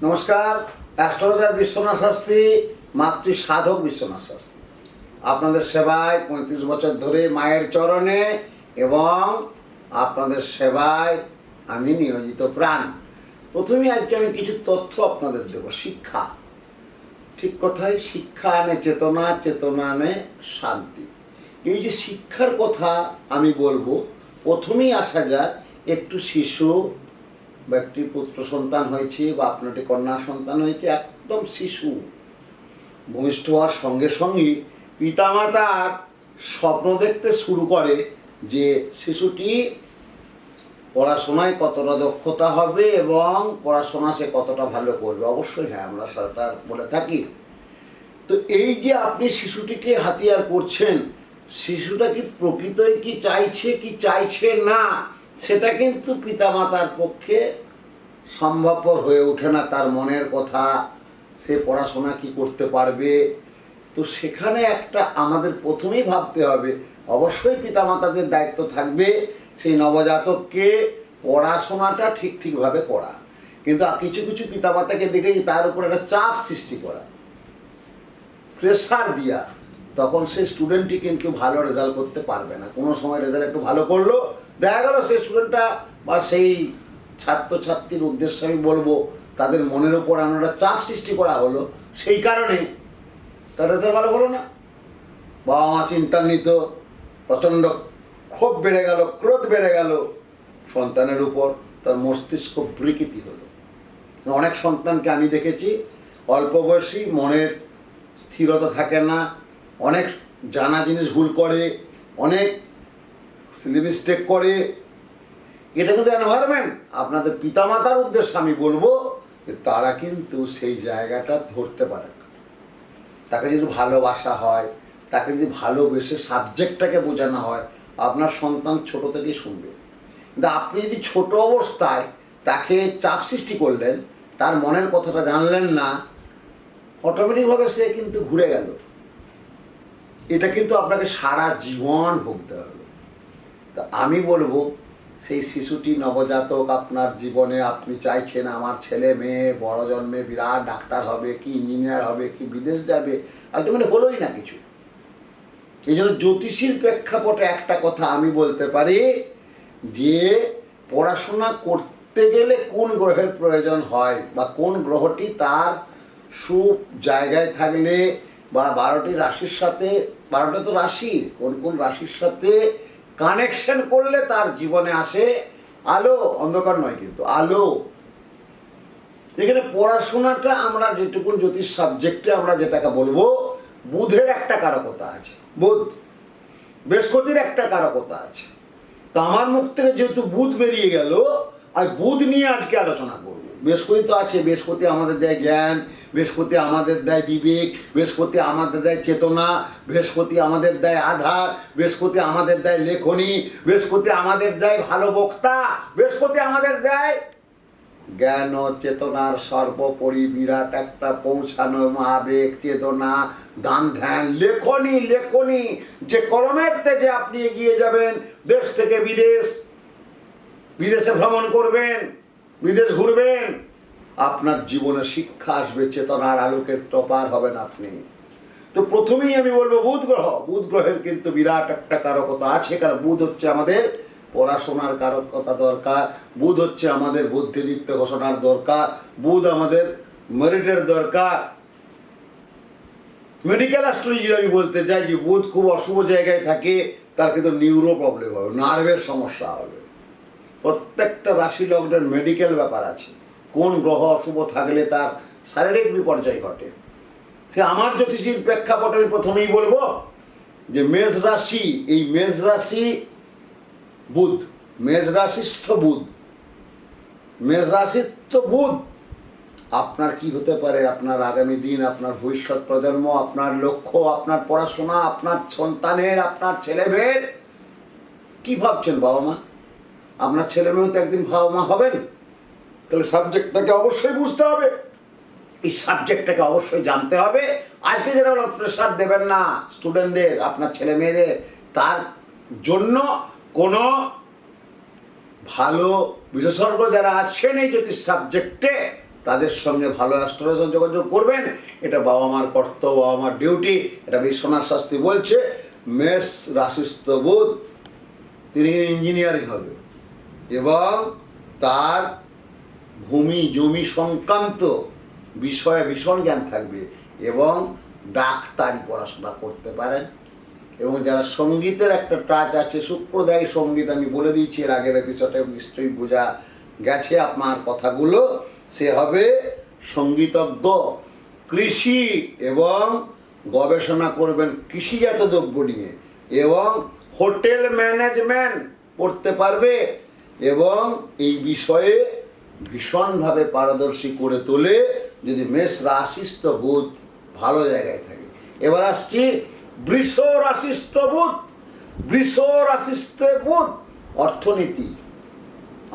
নমস্কার। অ্যাস্ট্রোলজার বিশ্বনাথ শাস্ত্রী, মাতৃ সাধক বিশ্বনাথ শাস্ত্রী আপনাদের সেবায় 35 বছর ধরে মায়ের চরণে এবং আপনাদের সেবায় আমি নিয়োজিত প্রাণ। প্রথমেই আজকে আমি কিছু তথ্য আপনাদের দেব। শিক্ষা, ঠিক কথাই, শিক্ষা আনে চেতনা, চেতনা আনে শান্তি। এই যে শিক্ষার কথা আমি বলবো, প্রথমেই আসা যাক একটু শিশু বা একটি পুত্র সন্তান হয়েছে বা আপনার একটি কন্যা সন্তান হয়েছে, একদম শিশু ভূমিষ্ঠ হওয়ার সঙ্গে সঙ্গেই পিতামাতার স্বপ্ন দেখতে শুরু করে যে শিশুটি পড়াশোনায় কতটা দক্ষতা হবে এবং পড়াশোনা সে কতটা ভালো করবে। অবশ্যই হ্যাঁ, আমরা সেটা বলে থাকি। তো এই যে আপনি শিশুটিকে হাতিয়ার করছেন, শিশুটা কি প্রকৃতই কি চাইছে না, সেটা কিন্তু পিতামাতার পক্ষে সম্ভবপর হয়ে ওঠে না। তার মনের কথা, সে পড়াশোনা কি করতে পারবে। তো সেখানে একটা আমাদের প্রথমেই ভাবতে হবে, অবশ্যই পিতামাতাদের দায়িত্ব থাকবে সেই নবজাতককে পড়াশোনাটা ঠিকভাবে করা। কিন্তু কিছু কিছু পিতামাতাকে দেখেছি তার উপর একটা চাপ সৃষ্টি করা, প্রেশার দিয়া, তখন সেই স্টুডেন্টটি কিন্তু ভালো রেজাল্ট করতে পারবে না। কোনো সময় রেজাল্ট একটু ভালো করলো, দেখা গেল সেই স্টুডেন্টটা বা সেই ছাত্রছাত্রীর উদ্দেশ্যে আমি বলবো, তাদের মনের উপর আমরা চাপ সৃষ্টি করা হলো, সেই কারণে তার রেজাল্ট ভালো হলো না। বাবা মা চিন্তান্বিত, প্রচণ্ড ক্ষোভ বেড়ে গেল, ক্রোধ বেড়ে গেল সন্তানের উপর, তার মস্তিষ্ক বিকৃতি হলো। অনেক সন্তানকে আমি দেখেছি অল্প বয়সী, মনের স্থিরতা থাকে না, অনেক জানা জিনিস ভুল করে, অনেক সিলি মিস্টেক করে। এটা কিন্তু এনভায়রনমেন্ট। আপনাদের পিতামাতার উদ্দেশ্যে আমি বলবো যে তারা কিন্তু সেই জায়গাটা ধরতে পারে না। তাকে যদি ভালোবাসা হয়, তাকে যদি ভালোবেসে সাবজেক্টটাকে বোঝানো হয়, আপনার সন্তান ছোট থেকেই শুনবে। কিন্তু আপনি যদি ছোট অবস্থায় তাকে চাপ সৃষ্টি করলেন, তার মনের কথাটা জানলেন না, অটোমেটিকভাবে সে কিন্তু ঘুরে গেল। এটা কিন্তু আপনাকে সারা জীবন ভুগতে হবে। তা আমি বলবো, সেই শিশুটি নবজাতক আপনার জীবনে, আপনি চাইছেন আমার ছেলে মেয়ে বড় জন্মে বিরাট ডাক্তার হবে, কি ইঞ্জিনিয়ার হবে, কি বিদেশ যাবে, আলটিমেটলি হলোই না কিছু। এই জন্য জ্যোতিষীর প্রেক্ষাপটে একটা কথা আমি বলতে পারি যে পড়াশোনা করতে গেলে কোন গ্রহের প্রয়োজন হয় বা কোন গ্রহটি তার জায়গায় থাকলে বা 12টি রাশির সাথে, 12টা তো রাশি, কোন কোন রাশির সাথে কানেকশন করলে তার জীবনে আসে আলো, অন্ধকার নয় কিন্তু আলো। এখানে পড়াশোনাটা আমরা যেটুকুন জ্যোতিষ সাবজেক্টে আমরা যেটাকে বলবো, বুধের একটা কারকতা আছে, বুধ বৃহস্পতির একটা কারকতা আছে। তো আমার মুখ থেকে যেহেতু বুধ বেরিয়ে গেল, আর বুধ নিয়ে আজকে আলোচনা করব। বৃহস্পতি তো আছে, বৃহস্পতি আমাদের দেয় জ্ঞান, বৃহস্পতি আমাদের দেয় বিবেক, বৃহস্পতি আমাদের দেয় চেতনা, বৃহস্পতি আমাদের দেয় আধার, বৃহস্পতি আমাদের দেয় লেখনী, বৃহস্পতি আমাদের দেয় ভালো বক্তা, বৃহস্পতি আমাদের দেয় জ্ঞান ও চেতনার সর্বোপরি বিরাট একটা পৌঁছানো আবেগ, চেতনা, দান, ধ্যান, লেখনী, যে কলমের তেজে আপনি এগিয়ে যাবেন, দেশ থেকে বিদেশে ভ্রমণ করবেন, বিদেশ ঘুরবেন, আপনার জীবনে শিক্ষা আসবে, চেতনার আলোকের টপার হবেন আপনি। তো প্রথমেই আমি বলবো বুধ গ্রহের কিন্তু বিরাট একটা কারকতা আছে। কারণ বুধ হচ্ছে আমাদের পড়াশোনার কারকতা দরকার, বুধ হচ্ছে আমাদের বুদ্ধিদীপ্ত ঘোষণার দরকার, বুধ আমাদের মেরিটের দরকার। মেডিকেল অ্যাস্ট্রোলজি আমি বলতে চাই যে বুধ খুব অশুভ জায়গায় থাকে, তার কিন্তু নিউরো প্রবলেম হবে, নার্ভের সমস্যা হবে। প্রত্যেকটা রাশি লগ্নের মেডিকেল ব্যাপার আছে, কোন গ্রহ অশুভ থাকলে তার শারীরিক বিপর্যয় ঘটে। সে আমার জ্যোতিষীর প্রেক্ষাপটে আমি প্রথমেই বলবো যে মেষ রাশি, এই মেষ রাশি বুধ, মেষ রাশিস্থ বুধ, মেষ রাশিস্থ বুধ আপনার কি হতে পারে, আপনার আগামী দিন, আপনার ভবিষ্যৎ প্রজন্ম, আপনার লক্ষ্য, আপনার পড়াশোনা, আপনার সন্তানের, আপনার ছেলেমেয়ের কি ভাবছেন বাবা মা? আপনার ছেলে মেয়েও তো একদিন বাবা মা হবেন। তাহলে সাবজেক্টটাকে অবশ্যই বুঝতে হবে, এই সাবজেক্টটাকে অবশ্যই জানতে হবে। আজকে যারা প্রেশার দেবেন না স্টুডেন্টদের, আপনার ছেলে মেয়েদের, তার জন্য কোনো ভালো বিশেষজ্ঞ যারা আছেন এই জ্যোতিষ সাবজেক্টে, তাদের সঙ্গে ভালো অ্যাস্ট্রোলজার যোগাযোগ করবেন। এটা বাবা মার কর্তব্য, বাবা মার ডিউটি। এটা বিশ্বনাথ শাস্ত্রী বলছে। মেষ রাশিস্থ বুধ, তিনি ইঞ্জিনিয়ারিং হবে এবং তার ভূমি জমি সংক্রান্ত বিষয়ে ভীষণ জ্ঞান থাকবে এবং ডাক্তারি পড়াশোনা করতে পারেন। এবং যারা সঙ্গীতের একটা টাচ আছে, শুক্রদায়ী সঙ্গীত, আমি বলে দিয়েছি এর আগের এপিসোডে, নিশ্চয়ই বোঝা গেছে আপনার কথাগুলো, সে হবে সঙ্গীতজ্ঞ। কৃষি এবং গবেষণা করবেন কৃষিজাত দ্রব্য নিয়ে এবং হোটেল ম্যানেজমেন্ট পড়তে পারবে এবং এই বিষয়ে ভীষণভাবে পারদর্শী করে তোলে যদি মেষ রাশিস্থ বুধ ভালো জায়গায় থাকে। এবার আসছি বৃষ রাশিস্থ বুধ। বৃষ রাশিস্থ বুধ অর্থনীতি,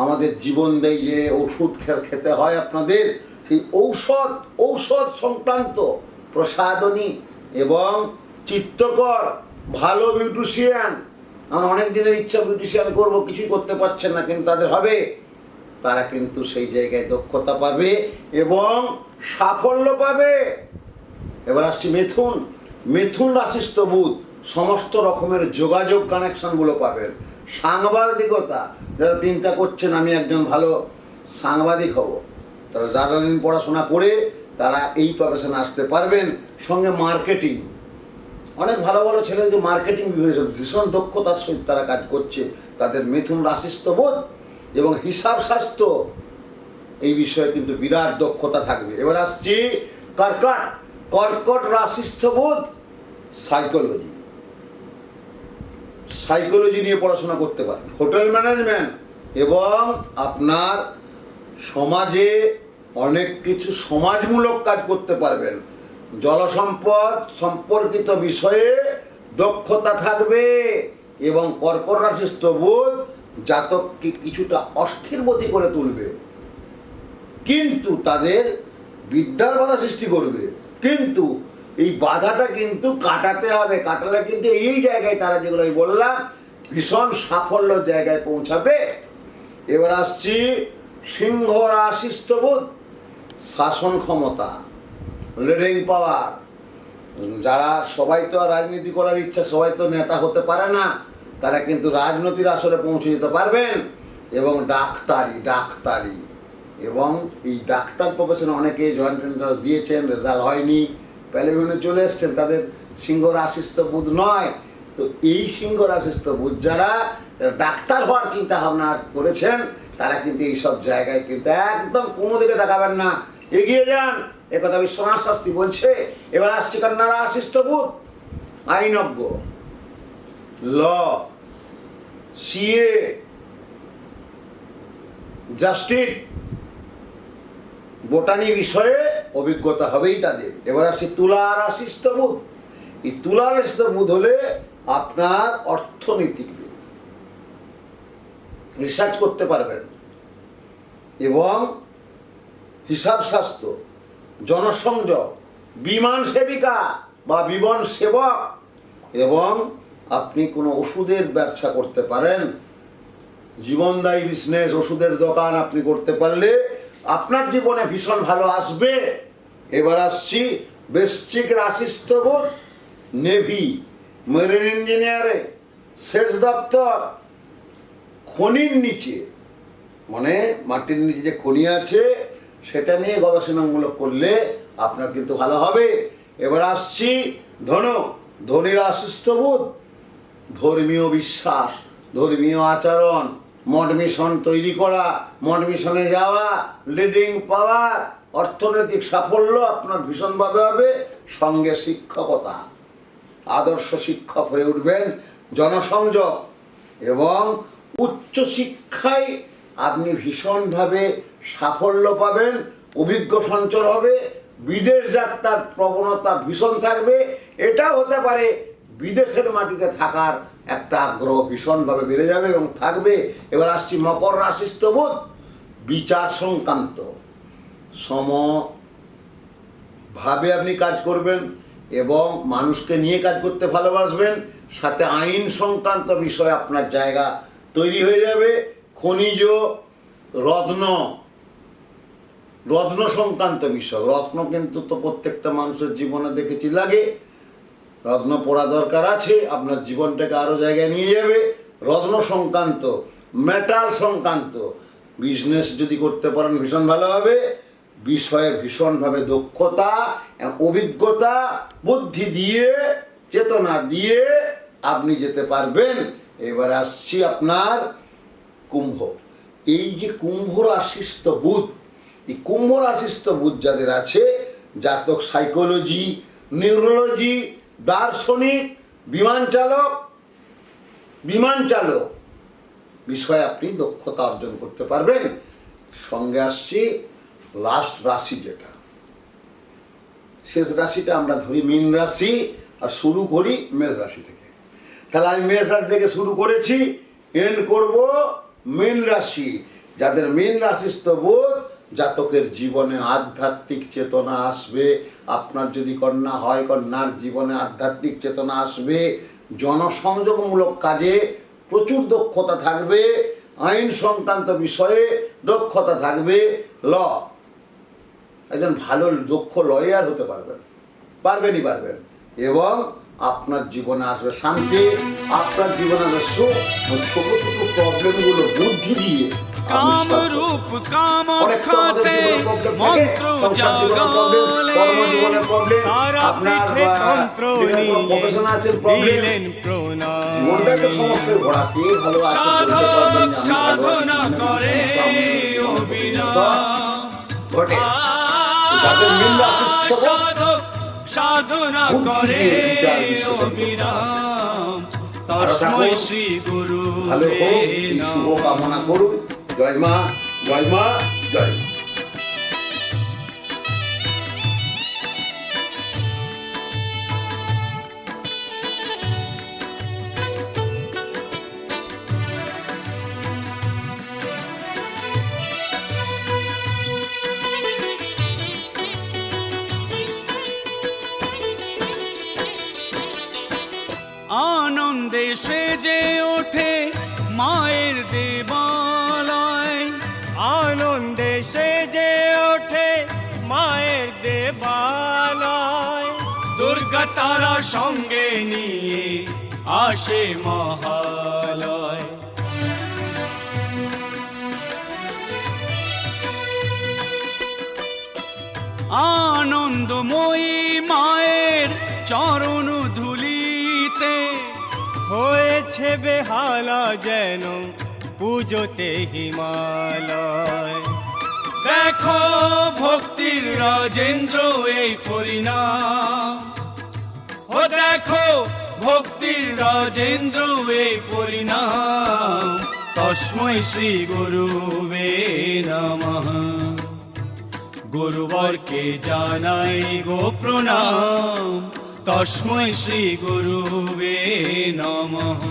আমাদের জীবন দেয় যে ওষুধ খেতে হয় আপনাদের, সেই ঔষধ সংক্রান্ত প্রসাধনী এবং চিত্তকর, ভালো বিউটিশিয়ান। আমার অনেক দিনের ইচ্ছা বিউটিশিয়ান করব, কিছুই করতে পারছেন না, কিন্তু তাদের হবে। তারা কিন্তু সেই জায়গায় দক্ষতা পাবে এবং সাফল্য পাবে। এবার আসছি মিথুন। মিথুন রাশিস্থ বুধ, সমস্ত রকমের যোগাযোগ কানেকশনগুলো পাবেন। সাংবাদিকতা, যারা চিন্তা করছেন আমি একজন ভালো সাংবাদিক হব, তারা জার্নালিস্ট পড়াশোনা করে তারা এই প্রফেশনে আসতে পারবেন। সঙ্গে মার্কেটিং, অনেক ভালো ভালো ছেলে যে মার্কেটিং ভীষণ দক্ষতার সহিত তারা কাজ করছে, তাদের মিথুন রাশিস্থ বুধ। এবং হিসাব শাস্ত্র, এই বিষয়ে কিন্তু বিরাট দক্ষতা থাকবে। এবার আসছি কর্কট। কর্কট রাশিস্থ বুধ, সাইকোলজি নিয়ে পড়াশোনা করতে পারেন, হোটেল ম্যানেজমেন্ট এবং আপনার সমাজে অনেক কিছু সমাজমূলক কাজ করতে পারবেন। জলসম্পদ সম্পর্কিত বিষয়ে দক্ষতা থাকবে এবং কর্কট রাশিস্থ বুধ জাতককে কিছুটা অস্থিরবতী করে তুলবে, কিন্তু তাদের বিদ্যার বাধা সৃষ্টি করবে। কিন্তু এই বাধাটা কিন্তু কাটাতে হবে, কাটালে কিন্তু এই জায়গায় তারা, যেগুলো আমি বললাম, ভীষণ সাফল্য জায়গায় পৌঁছাবে। এবার আসছি সিংহ রাশিস্থ বুধ, শাসন ক্ষমতা, লিডিং পাওয়ার। যারা, সবাই তো আর রাজনীতি করার ইচ্ছা, সবাই তো নেতা হতে পারে না, তারা কিন্তু রাজনীতির আসরে পৌঁছে যেতে পারবেন। এবং ডাক্তারি এবং এই ডাক্তার প্রফেশনে অনেকে জয়েন্ট এন্ট্রান্স দিয়েছেন, রেজাল্ট হয়নি, প্যালেভিনে চলে এসছেন, তাদের সিংহ রাশিস্থ বুধ নয়। তো এই সিংহ রাশিস্থ বুধ যারা ডাক্তার হওয়ার চিন্তা ভাবনা করেছেন, তারা কিন্তু এইসব জায়গায় কিন্তু একদম কোনো দিকে তাকাবেন না, এগিয়ে যান, একথা বিশ্বনাথ শাস্ত্রী বলছে। এবার আসছে কন্যা রাশিস্থ বুধ, আইনজ্ঞ, ল, সিএ, জাস্টিস, বোটানি বিষয়ে অভিজ্ঞতা হবেই তাদের। এবার আসছে তুলা রাশিস্থ বুধ। এই তুলা রাশিস্থ বুধ হলে আপনার অর্থনীতিক রিসার্চ করতে পারবেন এবং হিসাব শাস্ত্র, জনসংযোগ, বিমান সেবিকা বা বিমান সেবক, এবং আপনি কোনো ওষুধের ব্যবসা করতে পারেন, জীবনদায়ী বিজনেস, ওষুধের দোকান আপনি করতে পারলে আপনার জীবনে ভীষণ ভালো আসবে। এবার আসছি বৃশ্চিক রাশিস্থ বুধ, নেভি, মেরিন ইঞ্জিনিয়ারে, সেচ দপ্তর, খনির নিচে, মানে মাটির নিচে যে খনি আছে সেটা নিয়ে গবেষণামূলক করলে আপনার কিন্তু ভালো হবে। এবার আসছি ধনী রাশিস্থ বুধ, ধর্মীয় বিশ্বাস, ধর্মীয় আচরণ, মঠ মিশন তৈরি করা, মঠ মিশনে যাওয়া, লিডিং পাওয়ার, অর্থনৈতিক সাফল্য আপনার ভীষণভাবে হবে। সঙ্গে শিক্ষকতা, আদর্শ শিক্ষক হয়ে উঠবেন, জনসংযোগ এবং উচ্চশিক্ষায় আপনি ভীষণভাবে সাফল্য পাবেন, অভিজ্ঞ সঞ্চয় হবে, বিদেশ যাত্রার প্রবণতা ভীষণ থাকবে। এটা হতে পারে বিদেশের মাটিতে থাকার একটা আগ্রহ ভীষণভাবে বেড়ে যাবে এবং থাকবে। এবার আসছি মকর রাশিস্থ বুধ, বিচার সংক্রান্ত সমভাবে আপনি কাজ করবেন এবং মানুষকে নিয়ে কাজ করতে ভালোবাসবেন, সাথে আইন সংক্রান্ত বিষয়ে আপনার জায়গা তৈরি হয়ে যাবে। খনিজ, রত্ন রত্ন সংক্রান্ত বিষয়। রত্ন কিন্তু তো প্রত্যেকটা মানুষের জীবনে দেখেছি লাগে, রত্ন পড়া দরকার আছে, আপনার জীবনটাকে আরও জায়গায় নিয়ে যাবে। রত্ন সংক্রান্ত, মেটাল সংক্রান্ত বিজনেস যদি করতে পারেন ভীষণ ভালো হবে। বিষয়ে ভীষণভাবে দক্ষতা, অভিজ্ঞতা, বুদ্ধি দিয়ে, চেতনা দিয়ে আপনি যেতে পারবেন। এবার আসছি আপনার কুম্ভ। এই যে কুম্ভ রাশিস্থ বুধ, এই কুম্ভ রাশিস্থ বুধ যাদের আছে, জাতক সাইকোলজি, নিউরোলজি, দার্শনিক, বিমান চালক বিষয়ে আপনি দক্ষতা অর্জন করতে পারবেন। সঙ্গে আসছি লাস্ট রাশি, যেটা শেষ রাশিটা আমরা ধরি মীন রাশি, আর শুরু করি মেষ রাশি থেকে। তাহলে আমি মেষ রাশি থেকে শুরু করেছি, এন্ড করব মীন রাশি। যাদের মীন রাশিস্থ বুধ, জাতকের জীবনে আধ্যাত্মিক চেতনা আসবে। আপনার যদি কন্যা হয়, কন্যার জীবনে আধ্যাত্মিক চেতনা আসবে। জনসংযোগমূলক কাজে প্রচুর দক্ষতা থাকবে। আইন সংক্রান্ত বিষয়ে দক্ষতা থাকবে। একজন ভালো দক্ষ লয়ার হতে পারবেন। এবং আপনার জীবনে আসবে শান্তি, আপনার জীবনে আসবে সুখ। ছোট ছোট প্রবলেমগুলো বুদ্ধি দিয়ে কামরূপ কামাখ্যাতে মন্ত্র জাগালেন, আপনার প্রফেশন আছে দিলেন প্রণাম। জীবনটাকে সমস্যায় ভরা, কে ভালো আছে সাধনা করে অবিরাম ঘটে। যাদের মীন রাশিস্থ সাধনা করে অবিরাম, তস্মৈ শ্রী গুরু ভালো শুভ কামনা করুন। জয় মা, জয় মা, জয় মা। আনন্দে সেজে ওঠে মায়ের দেবালয়, আনন্দে সেজে ওঠে মায়ের দেবালয়। দুর্গা তারা সঙ্গে নিয়ে আসে মহালয়। আনন্দময়ী মায়ের চরণ ধুলিতে হয়েছে বেহালা যেন পুজোতে হিমালয়। দেখো ভক্তির রাজেন্দ্র এই পরিণাম, ও দেখো ভক্তির রাজেন্দ্র এই পরিণাম। তস্মৈ শ্রী গুরুবে নমঃ। গুরুবরকে জানাই গো প্রণাম, তস্মৈ শ্রী গুরুবে নমঃ।